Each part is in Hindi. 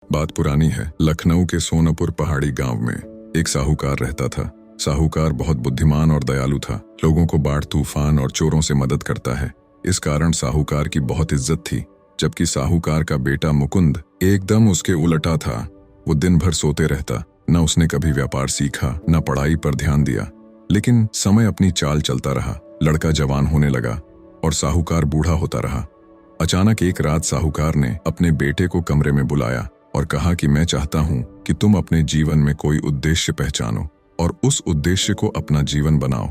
बात पुरानी है। लखनऊ के सोनापुर पहाड़ी गांव में एक साहूकार रहता था। साहूकार बहुत बुद्धिमान और दयालु था। लोगों को बाढ़, तूफान और चोरों से मदद करता है। इस कारण साहूकार की बहुत इज्जत थी। जबकि साहूकार का बेटा मुकुंद एकदम उसके उलटा था। वो दिन भर सोते रहता। न उसने कभी व्यापार सीखा, न पढ़ाई पर ध्यान दिया। लेकिन समय अपनी चाल चलता रहा। लड़का जवान होने लगा और साहूकार बूढ़ा होता रहा। अचानक एक रात साहूकार ने अपने बेटे को कमरे में बुलाया और कहा कि मैं चाहता हूं कि तुम अपने जीवन में कोई उद्देश्य पहचानो और उस उद्देश्य को अपना जीवन बनाओ।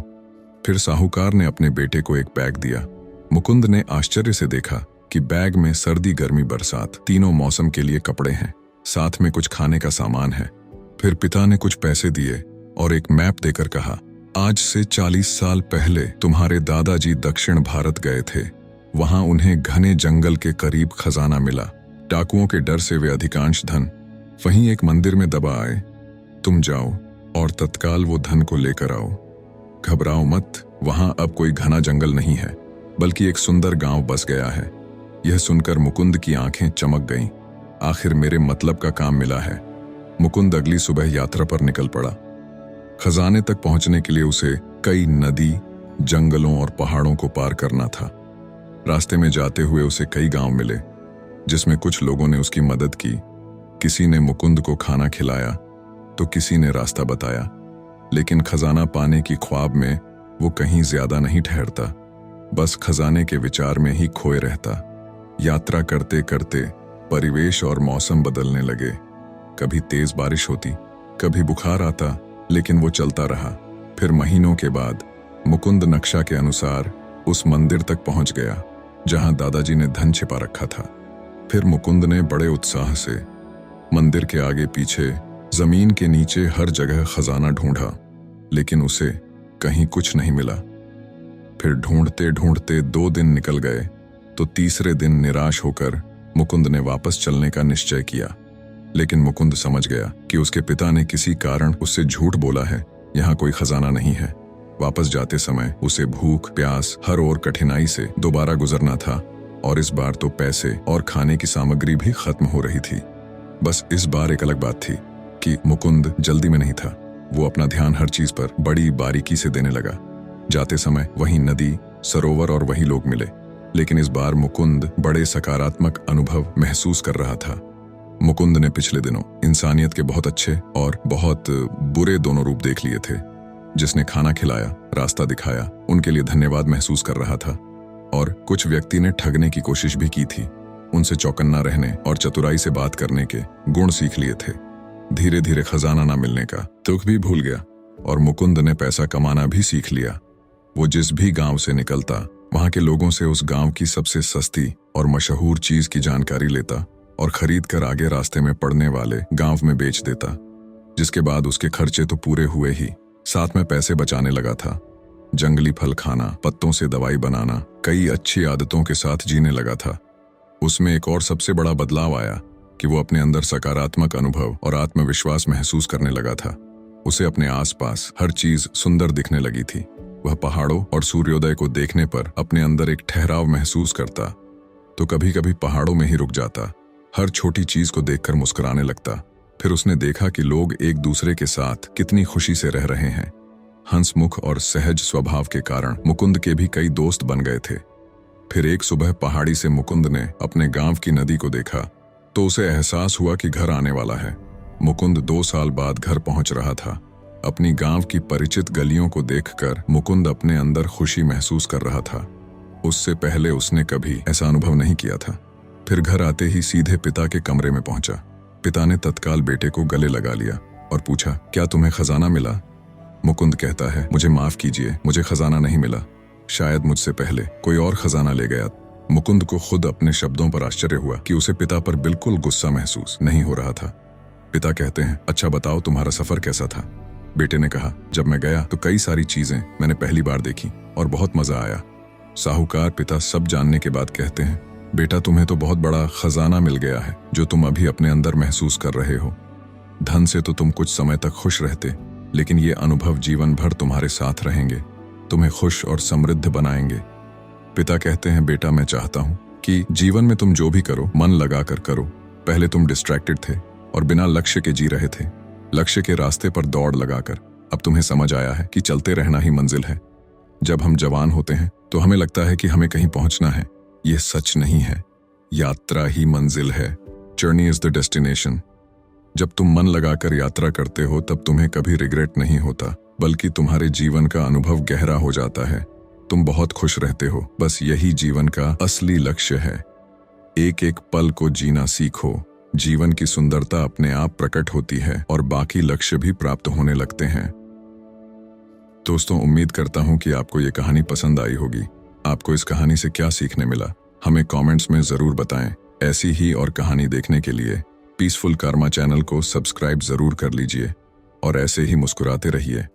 फिर साहूकार ने अपने बेटे को एक बैग दिया। मुकुंद ने आश्चर्य से देखा कि बैग में सर्दी, गर्मी, बरसात तीनों मौसम के लिए कपड़े हैं, साथ में कुछ खाने का सामान है। फिर पिता ने कुछ पैसे दिए और एक मैप देकर कहा, आज से 40 साल पहले तुम्हारे दादाजी दक्षिण भारत गए थे। वहां उन्हें घने जंगल के करीब खजाना मिला। डाकुओं के डर से वे अधिकांश धन वहीं एक मंदिर में दबा आए। तुम जाओ और तत्काल वो धन को लेकर आओ। घबराओ मत, वहां अब कोई घना जंगल नहीं है, बल्कि एक सुंदर गांव बस गया है। यह सुनकर मुकुंद की आंखें चमक गईं। आखिर मेरे मतलब का काम मिला है। मुकुंद अगली सुबह यात्रा पर निकल पड़ा। खजाने तक पहुंचने के लिए उसे कई नदी, जंगलों और पहाड़ों को पार करना था। रास्ते में जाते हुए उसे कई गांव मिले, जिसमें कुछ लोगों ने उसकी मदद की। किसी ने मुकुंद को खाना खिलाया तो किसी ने रास्ता बताया। लेकिन खजाना पाने की ख्वाब में वो कहीं ज्यादा नहीं ठहरता, बस खजाने के विचार में ही खोए रहता। यात्रा करते करते परिवेश और मौसम बदलने लगे। कभी तेज बारिश होती, कभी बुखार आता, लेकिन वो चलता रहा। फिर महीनों के बाद मुकुंद नक्शा के अनुसार उस मंदिर तक पहुंच गया जहां दादाजी ने धन छिपा रखा था। फिर मुकुंद ने बड़े उत्साह से मंदिर के आगे पीछे, जमीन के नीचे हर जगह खजाना ढूंढा, लेकिन उसे कहीं कुछ नहीं मिला। फिर ढूंढते ढूंढते 2 दिन निकल गए तो तीसरे दिन निराश होकर मुकुंद ने वापस चलने का निश्चय किया। लेकिन मुकुंद समझ गया कि उसके पिता ने किसी कारण उससे झूठ बोला है। यहाँ कोई खजाना नहीं है। वापस जाते समय उसे भूख, प्यास, हर ओर कठिनाई से दोबारा गुजरना था, और इस बार तो पैसे और खाने की सामग्री भी खत्म हो रही थी। बस इस बार एक अलग बात थी कि मुकुंद जल्दी में नहीं था। वो अपना ध्यान हर चीज पर बड़ी बारीकी से देने लगा। जाते समय वहीं नदी, सरोवर और वहीं लोग मिले, लेकिन इस बार मुकुंद बड़े सकारात्मक अनुभव महसूस कर रहा था। मुकुंद ने पिछले दिनों इंसानियत के बहुत अच्छे और बहुत बुरे दोनों रूप देख लिए थे। जिसने खाना खिलाया, रास्ता दिखाया, उनके लिए धन्यवाद महसूस कर रहा था। और कुछ व्यक्ति ने ठगने की कोशिश भी की थी। उनसे चौकन्ना रहने और चतुराई से बात करने के गुण सीख लिए थे। धीरे धीरे खजाना ना मिलने का दुख भी भूल गया और मुकुंद ने पैसा कमाना भी सीख लिया। वो जिस भी गांव से निकलता, वहां के लोगों से उस गांव की सबसे सस्ती और मशहूर चीज की जानकारी लेता और खरीद कर आगे रास्ते में पड़ने वाले गांव में बेच देता। जिसके बाद उसके खर्चे तो पूरे हुए ही, साथ में पैसे बचाने लगा था। जंगली फल खाना, पत्तों से दवाई बनाना, कई अच्छी आदतों के साथ जीने लगा था। उसमें एक और सबसे बड़ा बदलाव आया कि वो अपने अंदर सकारात्मक अनुभव और आत्मविश्वास महसूस करने लगा था। उसे अपने आसपास हर चीज सुंदर दिखने लगी थी। वह पहाड़ों और सूर्योदय को देखने पर अपने अंदर एक ठहराव महसूस करता, तो कभी कभी पहाड़ों में ही रुक जाता। हर छोटी चीज को देखकर मुस्कुराने लगता। फिर उसने देखा कि लोग एक दूसरे के साथ कितनी खुशी से रह रहे हैं। हंसमुख और सहज स्वभाव के कारण मुकुंद के भी कई दोस्त बन गए थे। फिर एक सुबह पहाड़ी से मुकुंद ने अपने गांव की नदी को देखा तो उसे एहसास हुआ कि घर आने वाला है। मुकुंद 2 साल बाद घर पहुंच रहा था। अपनी गांव की परिचित गलियों को देखकर मुकुंद अपने अंदर खुशी महसूस कर रहा था। उससे पहले उसने कभी ऐसा अनुभव नहीं किया था। फिर घर आते ही सीधे पिता के कमरे में पहुंचा। पिता ने तत्काल बेटे को गले लगा लिया और पूछा, क्या तुम्हें खजाना मिला? मुकुंद कहता है, मुझे माफ कीजिए, मुझे खजाना नहीं मिला। शायद मुझसे पहले कोई और खजाना ले गया। मुकुंद को खुद अपने शब्दों पर आश्चर्य हुआ कि उसे पिता पर बिल्कुल गुस्सा महसूस नहीं हो रहा था। पिता कहते हैं, अच्छा बताओ तुम्हारा सफर कैसा था? बेटे ने कहा, जब मैं गया तो कई सारी चीजें मैंने पहली बार देखी और बहुत मजा आया। साहूकार पिता सब जानने के बाद कहते हैं, बेटा तुम्हें तो बहुत बड़ा खजाना मिल गया है जो तुम अभी अपने अंदर महसूस कर रहे हो। धन से तो तुम कुछ समय तक खुश रहते, लेकिन ये अनुभव जीवन भर तुम्हारे साथ रहेंगे, तुम्हें खुश और समृद्ध बनाएंगे। पिता कहते हैं, बेटा मैं चाहता हूं कि जीवन में तुम जो भी करो मन लगा कर करो, पहले तुम डिस्ट्रैक्टेड थे और बिना लक्ष्य के जी रहे थे, लक्ष्य के रास्ते पर दौड़ लगाकर। अब तुम्हें समझ आया है कि चलते रहना ही मंजिल है। जब हम जवान होते हैं तो हमें लगता है कि हमें कहीं पहुंचना है। यह सच नहीं है, यात्रा ही मंजिल है। Journey is the destination. जब तुम मन लगाकर यात्रा करते हो तब तुम्हें कभी रिग्रेट नहीं होता, बल्कि तुम्हारे जीवन का अनुभव गहरा हो जाता है। तुम बहुत खुश रहते हो। बस यही जीवन का असली लक्ष्य है। एक एक पल को जीना सीखो। जीवन की सुंदरता अपने आप प्रकट होती है और बाकी लक्ष्य भी प्राप्त होने लगते हैं। दोस्तों, उम्मीद करता हूं कि आपको ये कहानी पसंद आई होगी। आपको इस कहानी से क्या सीखने मिला, हमें कमेंट्स में जरूर बताएं। ऐसी ही और कहानी देखने के लिए पीसफुल कर्मा चैनल को सब्सक्राइब जरूर कर लीजिए और ऐसे ही मुस्कुराते रहिए।